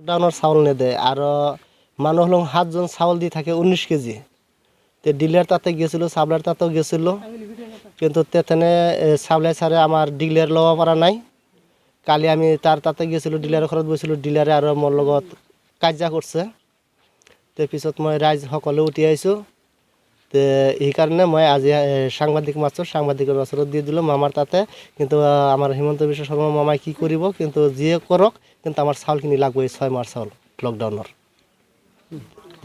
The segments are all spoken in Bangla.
লকডাউনের চাউল নেদে আর মানুষ হল 7জন চাউল দিয়ে থাকে 19 কেজি। তো ডিলার তাতে গেছিল, সাপ্লাইর তাতেও গেছিল, কিন্তু তেনে সাপ্লাই ছাড়ে আমার ডিলার লওয়া পারা নাই। কালি আমি তাতে গেছিল, ডিলারের ঘৰত বৈছিল, ডিলারে আর মোর লগত কাজিয়া করছে। তো পিছত মই রাইজ সকলে উঠি আইছোঁ। তো এই কারণে মই আজি সাংবাদিক সাংবাদিকের মাছৰত দিয়ে দিলাম আমার তাতে। কিন্তু আমার হিমন্ত বিশ্ব শর্মা মামাই কি করিব, কিন্তু যিয়ে করক, কিন্তু আমার চাউলখিনি লাগবে 6 মাস চাউল লকডাউনের।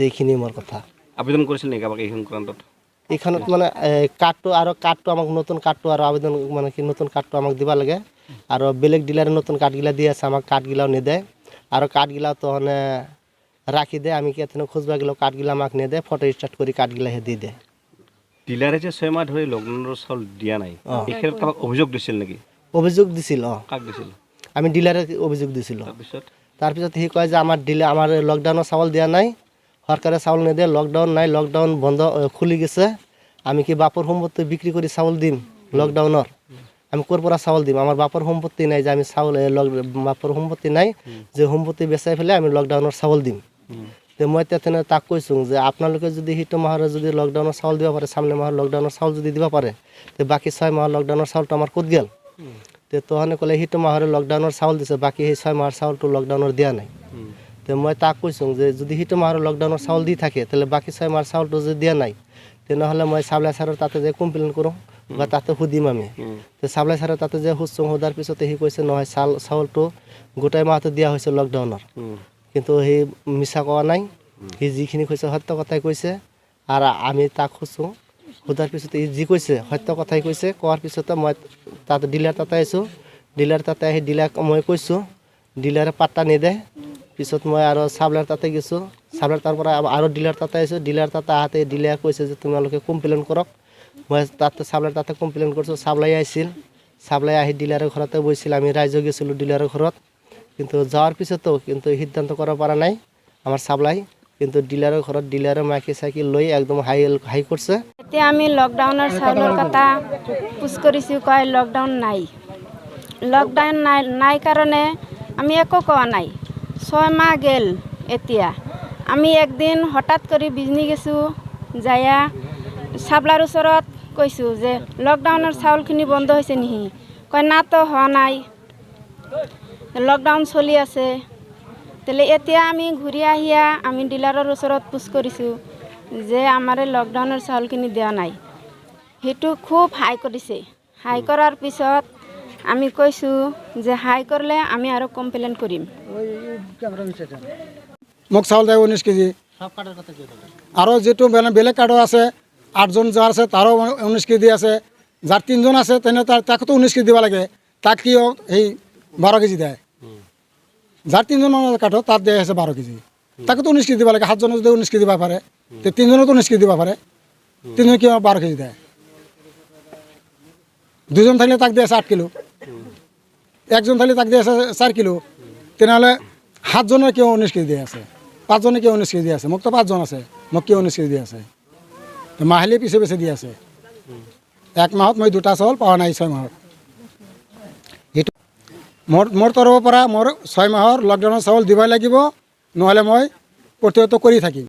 এইখিনি মোর কথা। আবেদন করেছিল নাকি আমাকে এই সংক্রান্তত? এখানত মানে কার্ডটো আমাক নতুন কার্ডটো আর আবেদন মানে কি নতুন কার্ডটো আমাক দিবা লাগে। আর বেলেগ ডিলারে নতুন কার্ডগিলা দিয়ে আছে, আমাক কার্ডগিলাও নেদেয়। আর কার্ডগিলাও তো মানে রাখি দেয়, আমি কি এখানে খুঁজবা গেলেও কার্ডগিলা আমাক নেদেয়, ফটো স্টার্ট করে কার্ডগিলা হে দিয়ে দেয়। ডিলারে যে 6 মাস ধরে লকডাউনের চাউল দিয়া নাই, এক্ষেত্রে কাবাক অভিযোগ দিছিল নাকি? অভিযোগ দিছিল। কাক দিছিল? আমি ডিলারে অভিযোগ দিছিল। তারপিছত সি কয় যে আমার লকডাউনের চাউল দিয়া নাই, সরকারে চাউল নেদেয়, লকডাউন নাই, লকডাউন বন্ধ খুলি গেছে, আমি কি বাপর সম্পত্তি বিক্রি করে চাউল দিম লকডাউনের? আমি কোর পৰা চাউল দিম? আমার বাপর সম্পত্তি নাই যে আমি চাউল বাপর সম্পত্তি নাই যে সম্পত্তি বেচাই ফেলে আমি লকডাউনের চাউল দিম। তো মই তেনে তাক কৈছোঁ যে আপোনালোকে যদি সিটো মাহৰ যদি লকডাউনৰ চাউল দিব পাৰে, সামনে মাহৰ লকডাউনৰ চাউল যদি দিব পাৰে, তো বাকী 6 মাহৰ লকডাউনৰ চাউলটো আমাৰ ক'ত গেল? তো তহনে ক'লে সিটো মাহৰ লকডাউনৰ চাউল দিছে, বাকী সেই 6 মাহৰ চাউলটো লকডাউনৰ দিয়া নাই। তো মই তাক কৈছোঁ যে যদি সিটো মাহৰ লকডাউনৰ চাউল দি থাকে, তাহলে বাকী 6 মাহৰ চাউলটো যদি দিয়া নাই, তেনেহ'লে মই সাপ্লাই ছাৰৰ তাতে যে কমপ্লেইন কৰোঁ বা তাতে সুধিম আমি। তো সাপ্লাই ছাৰৰ তাতে যে সুধছোঁ, সোধাৰ পিছতে সি কৈছে নহয় চাউলটো গোটাই মাহটো দিয়া হৈছে লকডাউনৰ, কিন্তু সি মিছা কোৱা নাই, সি যিখিনি কৈছে সত্য কথাই কৈছে। আর আমি তাক খুঁজছোঁ, সোধার পিছতে যি কৈছে সত্য কথাই কৈছে। কোৱাৰ পিছতে মই তাতে ডিলাৰ তাতে আহিছোঁ, ডিলাৰ তাতে আহি ডিলাৰক মই কৈছোঁ, ডিলাৰে পাত্তা নিদিয়ে। পিছত মই আৰু চাপ্লাইৰ তাতে গৈছোঁ, চাপ্লাইৰ তাৰ পৰা আৰু ডিলাৰ তাতে আহিছোঁ, ডিলাৰ তাতে আহোঁতে ডিলাৰে কৈছে যে তোমালোকে কমপ্লেইন কৰক। মই তাতে চাপ্লাইৰ তাতে কমপ্লেইন কৰিছোঁ, চাপ্লাই আহিছিল, চাপ্লাই আহি ডিলাৰৰ ঘৰতে বহিছিল, আমি ৰাইজো গৈছিলোঁ ডিলাৰৰ ঘৰত। কিন্তু যাওয়ার পিছতো কিন্তু সিদ্ধান্ত করা পারা নাই আমার সাপ্লাই, কিন্তু ডিলারের ঘৰত ডিলারে মাইকি চাইকি লৈ একদম হাই করছে। এতিয়া আমি লকডাউনের চাউলের কথা পুষ কৰিছোঁ, কয় লকডাউন নাই, লকডাউন নাই কাৰণে আমি একো কোৱা নাই। 6 মাহ গেল। এতিয়া আমি একদিন হঠাৎ কৰি বিজনী গেছোঁ, যায়া চাপ্লাইৰ ওচৰত কৈছোঁ যে লকডাউনের চাউলখিনি বন্ধ হৈছে নেকি? কয় না তো হোৱা নাই, লকডাউন চলি আছে। তাহলে এতিয়া আমি ঘূৰি আহিয়া আমি ডিলাৰৰ ওচৰত পুছ কৰিছোঁ যে আমাৰ লকডাউনৰ চাউলখিনি দিয়া নাই। সেইটো খুব হাই কৰিছে। হাই কৰাৰ পিছত আমি কৈছোঁ যে হাই কৰিলে আমি আৰু কমপ্লেইন কৰিম। মোক চাউল দেয় 19 কেজি। আৰু যেটো বেলেগ কাৰ্ডো আছে, 8জন যাৰ আছে তাৰো 19 কেজি আছে, যাৰ 3জন আছে তেনে তাকতো 19 কেজি দিব লাগে, তাক কি সেই 12 কেজি দেয়। যার 3জন কাঠো তার দেয় আছে 12 কেজি, তাকে তো 19 কেজি দিব লাগে। 7জনে যদি 19 কেজি দিবা পারে, তো 3জনে তো 19 কেজি দিবা পারে, 3জনে কি 12 কেজি দেয়? 2জন থাকলে তাক দিয়ে আছে 8 কিলো, 1জন থাকলে তাক দিয়ে আছে 4 কিলো, তেনেহলে 7জনের কেউ 19 কেজি দিয়ে আছে, 5জনে কেউ 19 কেজি দিয়ে আছে। মোক তো 5জন আছে, মোক কেউ 19 কেজি দিয়ে আছে, তো মাহিলী পিছে পিছে দিয়ে আছে। 1 মাহত মই 2টা চাউল পাওয়া নাই 6 মাহত। মোৰ তৰফৰ পৰা মোৰ 6 মাহৰ লকডাউনৰ চাউল দিবই লাগিব, নহ'লে মই প্ৰতিহত কৰি থাকিম।